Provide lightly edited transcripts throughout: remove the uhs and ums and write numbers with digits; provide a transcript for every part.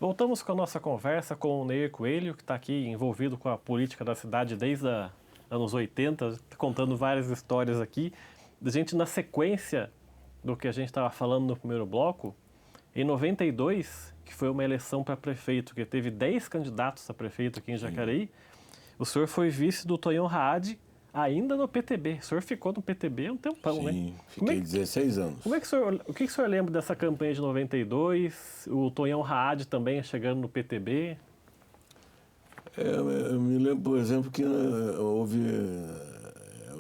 Voltamos com a nossa conversa com o Neir Coelho, que está aqui envolvido com a política da cidade desde os anos 80, contando várias histórias aqui. A gente, na sequência do que a gente estava falando no primeiro bloco, em 92, que foi uma eleição para prefeito, que teve 10 candidatos a prefeito aqui em Jacareí, o senhor foi vice do Tonhão Raad, ainda no PTB. O senhor ficou no PTB um tempão, né? Sim, fiquei 16 anos. O que o senhor lembra dessa campanha de 92? O Tonhão Raad também chegando no PTB? Eu me lembro, por exemplo, que houve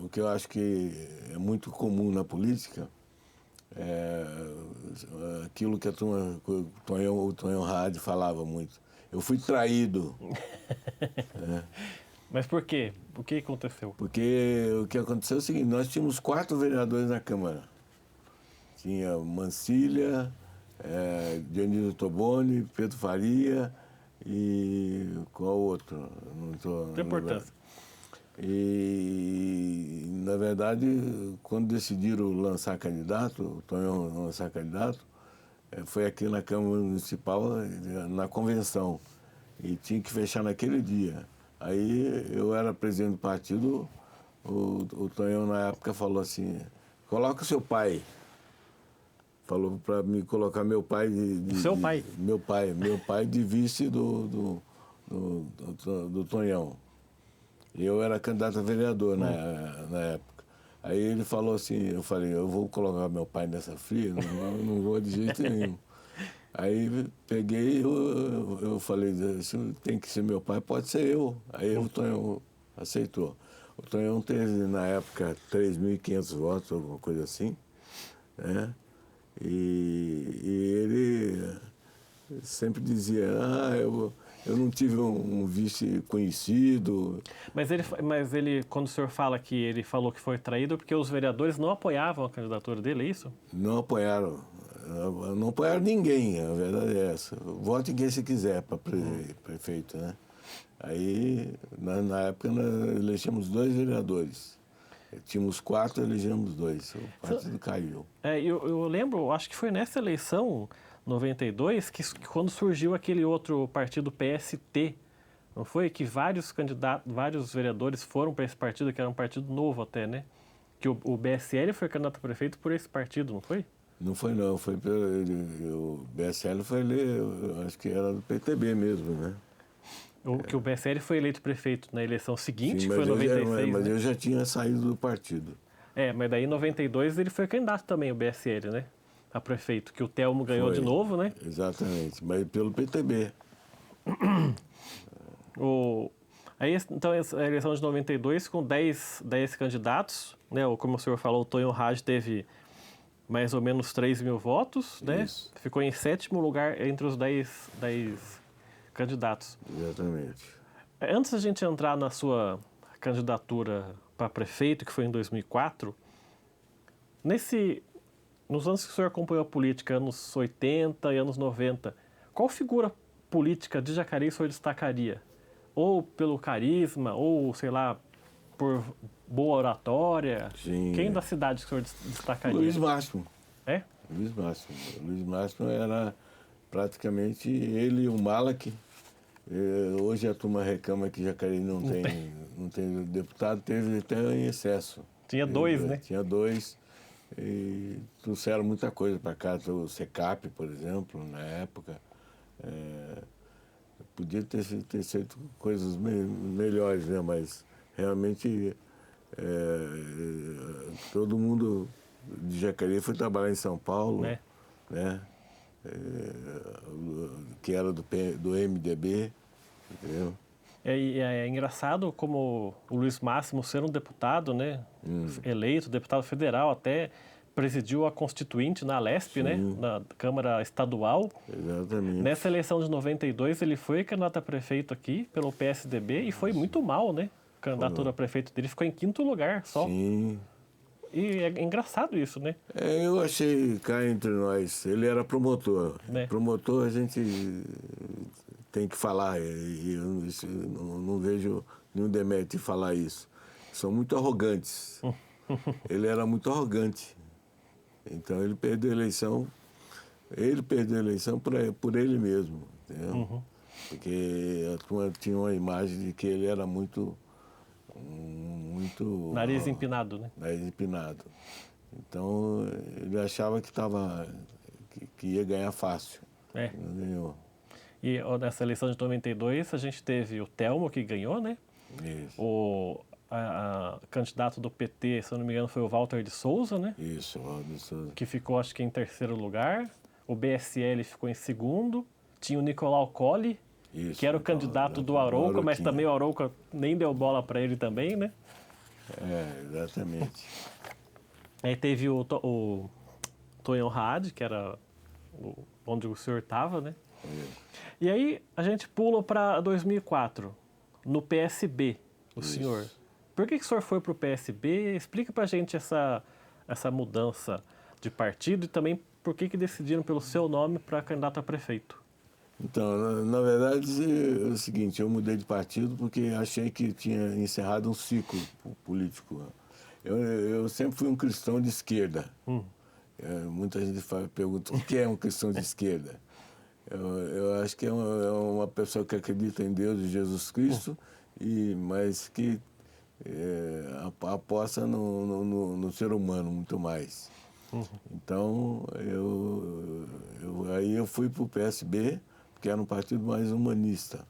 o que eu acho que é muito comum na política, aquilo que o Tonhão Raad falava muito. Eu fui traído. Mas por quê? O que aconteceu? Porque o que aconteceu é o seguinte, nós tínhamos 4 vereadores na Câmara. Tinha Mancília, Dionísio Toboni, Pedro Faria e qual outro? Não Tem importância. E, na verdade, quando decidiram lançar candidato, o Tonhão lançar candidato, foi aqui na Câmara Municipal, na convenção. E tinha que fechar naquele dia. Aí eu era presidente do partido, o Tonhão na época falou assim, coloca o seu pai. Falou para me colocar meu pai Seu pai? Meu pai de vice do Tonhão. E eu era candidato a vereador na época. Aí ele falou assim, eu falei, eu vou colocar meu pai nessa fria? Não vou de jeito nenhum. Aí peguei, eu falei, se tem que ser meu pai, pode ser eu. Aí o Tonhão aceitou. O Tonhão teve, na época, 3.500 votos, alguma coisa assim, né? E ele sempre dizia, eu não tive um vice conhecido. Mas ele, quando o senhor fala que ele falou que foi traído, porque os vereadores não apoiavam a candidatura dele, é isso? Não apoiaram ninguém, a verdade é essa. Vote em quem você quiser para prefeito, né? Aí, na época, nós elegemos 2 vereadores. Tínhamos 4, elegemos 2. O partido caiu. Eu lembro, acho que foi nessa eleição, 92, que quando surgiu aquele outro partido PST, não foi? Que vários candidatos, vários vereadores foram para esse partido, que era um partido novo até, né? Que o BSL foi candidato a prefeito por esse partido, não foi? Não foi não, o BSL foi eu acho que era do PTB mesmo, né? Que o BSL foi eleito prefeito na eleição seguinte, Sim, que foi em 96, mas né? eu já tinha saído do partido. Mas daí em 92 ele foi candidato também, o BSL, né? A prefeito, que o Telmo ganhou de novo, né? Exatamente, mas pelo PTB. Então, a eleição de 92 com 10 candidatos, né? Como o senhor falou, o Tonhão Raad teve mais ou menos 3 mil votos, né? Isso. Ficou em 7º lugar entre os 10 candidatos. Exatamente. Antes da gente entrar na sua candidatura para prefeito, que foi em 2004, nos anos que o senhor acompanhou a política, anos 80 e anos 90, qual figura política de Jacareí o senhor destacaria? Ou pelo carisma, ou, sei lá, por boa oratória? Sim. Quem da cidade que o senhor destacaria? Luiz Máximo. É? Luiz Máximo. Luiz Máximo era praticamente ele e o Malak. Hoje a turma reclama que Jacareí não tem deputado, teve até em excesso. Tinha 2, né? Tinha 2 e trouxeram muita coisa para cá, o SECAP, por exemplo, na época. Podia ter feito coisas melhores, né? Mas realmente todo mundo de Jacareí foi trabalhar em São Paulo, né? Que era do MDB, entendeu? É engraçado como o Luiz Máximo ser um deputado, né? Eleito, deputado federal, até presidiu a Constituinte na Alesp, né? Na Câmara Estadual. Exatamente. Nessa eleição de 92 ele foi candidato a prefeito aqui pelo PSDB e foi muito mal, né? Candidatura a prefeito dele ficou em 5º lugar só. Sim. E é engraçado isso, né? Eu achei cá entre nós, ele era promotor. Né? Promotor a gente tem que falar, e eu não vejo nenhum demérito em falar isso. São muito arrogantes. Ele era muito arrogante. Então ele perdeu a eleição ele perdeu a eleição por ele mesmo, entendeu? Uhum. Porque a turma tinha uma imagem de que ele era muito Nariz empinado, né? nariz empinado. Então, ele achava que ia ganhar fácil. É. Não ganhou. E nessa eleição de 92, a gente teve o Telmo, que ganhou, né? Isso. O candidato do PT, se eu não me engano, foi o Walter de Souza, né? Isso, Walter Souza. Que ficou, acho que, em terceiro lugar. O BSL ficou em segundo. Tinha o Nicolau Colli, Isso, que era o candidato do Arouca, mas também o Arouquinha. Arouca nem deu bola para ele também, né? Exatamente. Aí teve o Tonhão Haad, que era onde o senhor estava, né? E aí a gente pula para 2004, no PSB, o Isso. senhor. Por que o senhor foi para o PSB? Explica para a gente essa mudança de partido e também por que decidiram pelo seu nome para candidato a prefeito. Então, na verdade, é o seguinte, eu mudei de partido porque achei que tinha encerrado um ciclo político. Eu sempre fui um cristão de esquerda. Muita gente pergunta o que é um cristão de esquerda. Eu acho que é uma pessoa que acredita em Deus e Jesus Cristo, mas que aposta no ser humano muito mais. Então, aí eu fui para o PSB, que era um partido mais humanista.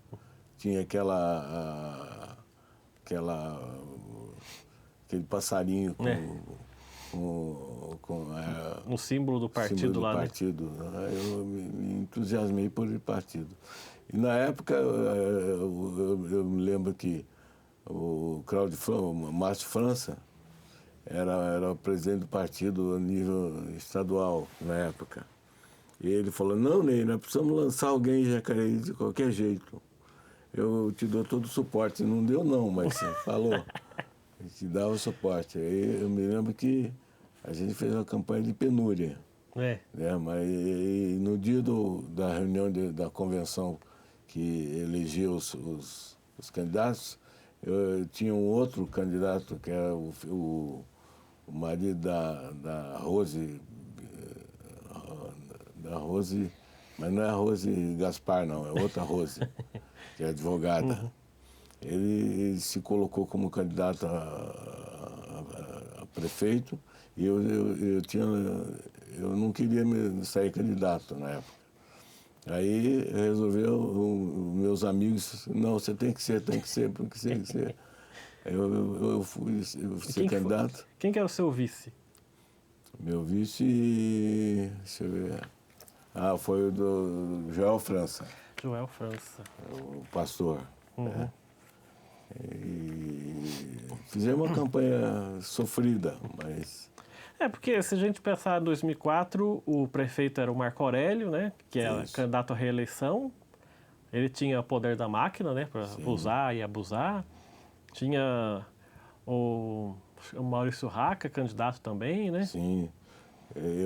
Tinha aquele passarinho No símbolo do partido símbolo do lá, partido. Né? Eu me entusiasmei por esse partido. E na época, eu me lembro que o Márcio França era o presidente do partido a nível estadual na época. E ele falou, não, Ney, nós precisamos lançar alguém em Jacareí de qualquer jeito. Eu te dou todo o suporte. Não deu não, mas você falou. A gente dava o suporte. Aí eu me lembro que a gente fez uma campanha de penúria. né? Mas no dia da reunião da convenção que elegeu os candidatos, eu tinha um outro candidato, que era o marido da Rose, mas não é a Rose Gaspar, não, é outra Rose, que é advogada. Ele se colocou como candidato a prefeito e eu não queria sair candidato na época. Aí meus amigos, não, você tem que ser. Eu fui ser candidato. Quem que era o seu vice? Meu vice, deixa eu ver. Foi o do Joel França, Joel França. o pastor. E fizemos uma campanha sofrida, mas... Porque se a gente pensar em 2004, o prefeito era o Marco Aurélio, né? Que era candidato à reeleição. Ele tinha o poder da máquina, né? Para usar e abusar. Tinha o Maurício Raca, candidato também, né? Sim.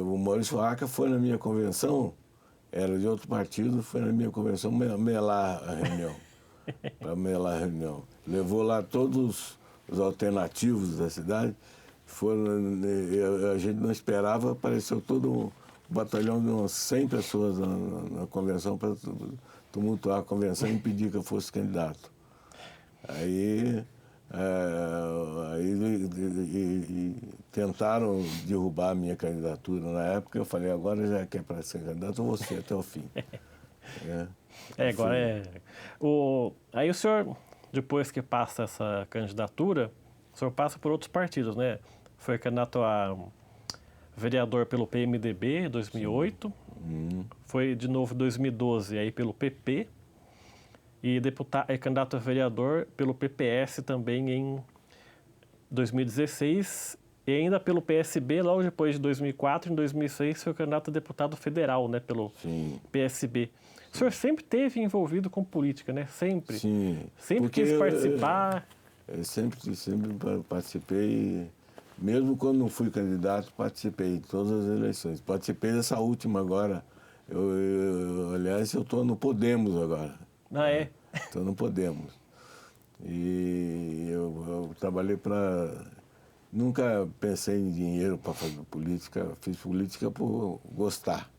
O Maurício Raca foi na minha convenção, era de outro partido, foi na minha convenção melar a reunião. Para melar a reunião. Levou lá todos os alternativos da cidade. A gente não esperava, apareceu todo um batalhão de umas 100 pessoas na convenção para tumultuar a convenção e impedir que eu fosse candidato. Aí tentaram derrubar a minha candidatura na época. Eu falei, agora já que é para ser candidato, eu vou ser até o fim. Agora Aí o senhor, depois que passa essa candidatura, o senhor passa por outros partidos, né? Foi candidato a vereador pelo PMDB em 2008, foi de novo em 2012 aí pelo PP e candidato a vereador pelo PPS também em 2016 e ainda pelo PSB, logo depois de 2004, em 2006 foi candidato a deputado federal, né, pelo PSB. O senhor sempre esteve envolvido com política, né? Sempre. Sim. Sempre quis participar. Eu sempre participei, mesmo quando não fui candidato, participei de todas as eleições. Participei dessa última agora. Aliás, eu estou no Podemos agora. É? Estou no Podemos. E eu trabalhei para... Nunca pensei em dinheiro para fazer política. Fiz política por gostar.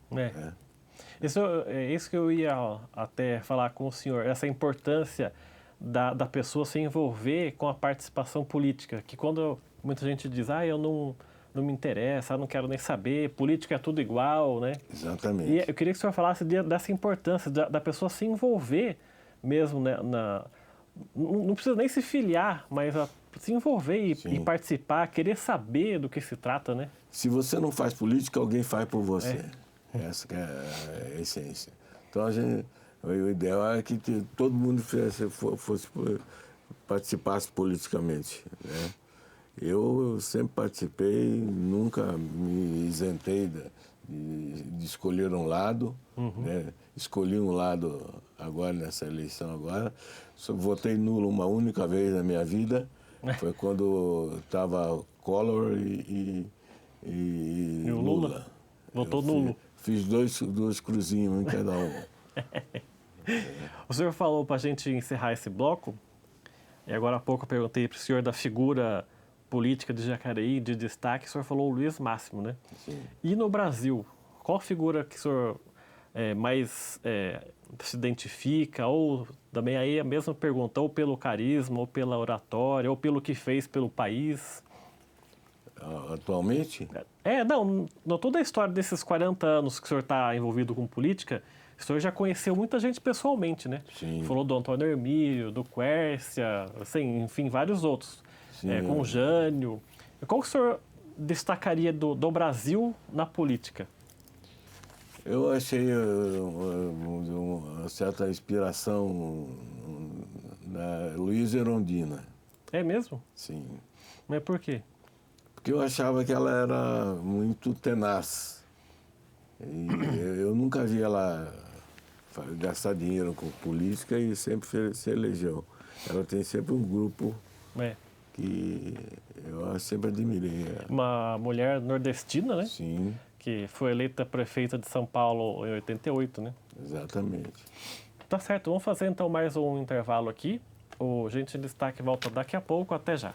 Isso é isso que eu ia até falar com o senhor, essa importância da pessoa se envolver com a participação política, que quando muita gente diz, eu não me interessa, eu não quero nem saber, política é tudo igual, né? Exatamente. E eu queria que o senhor falasse dessa importância da pessoa se envolver mesmo, né, não precisa nem se filiar, mas se envolver e participar, querer saber do que se trata, né? Se você não faz política, alguém faz por você. Essa que é a essência. Então, o ideal é que todo mundo participasse politicamente, né? Eu sempre participei, nunca me isentei de escolher um lado, né? Escolhi um lado agora nessa eleição agora. Só votei nulo uma única vez na minha vida, foi quando estava Collor e o Lula. Votou nulo. Fiz dois cruzinhos em cada um. O senhor falou para a gente encerrar esse bloco, e agora há pouco eu perguntei para o senhor da figura política de Jacareí, de destaque, o senhor falou o Luiz Máximo, né? Sim. E no Brasil, qual figura que o senhor mais se identifica, ou também aí a mesma pergunta, ou pelo carisma, ou pela oratória, ou pelo que fez pelo país? Atualmente? Não, toda a história desses 40 anos que o senhor está envolvido com política, o senhor já conheceu muita gente pessoalmente, né? Sim. Falou do Antônio Hermílio, do Quércia, assim, enfim, vários outros. Sim, com o Jânio. Qual que o senhor destacaria do Brasil na política? Eu achei uma certa inspiração na Luísa Erundina. É mesmo? Sim. Mas por quê? Porque eu achava que ela era muito tenaz. E eu nunca vi ela gastar dinheiro com política e sempre se elegeu. Ela tem sempre um grupo que eu sempre admirei. Uma mulher nordestina, né? Sim. Que foi eleita prefeita de São Paulo em 88, né? Exatamente. Tá certo, vamos fazer então mais um intervalo aqui. O Gente em Destaque volta daqui a pouco, até já.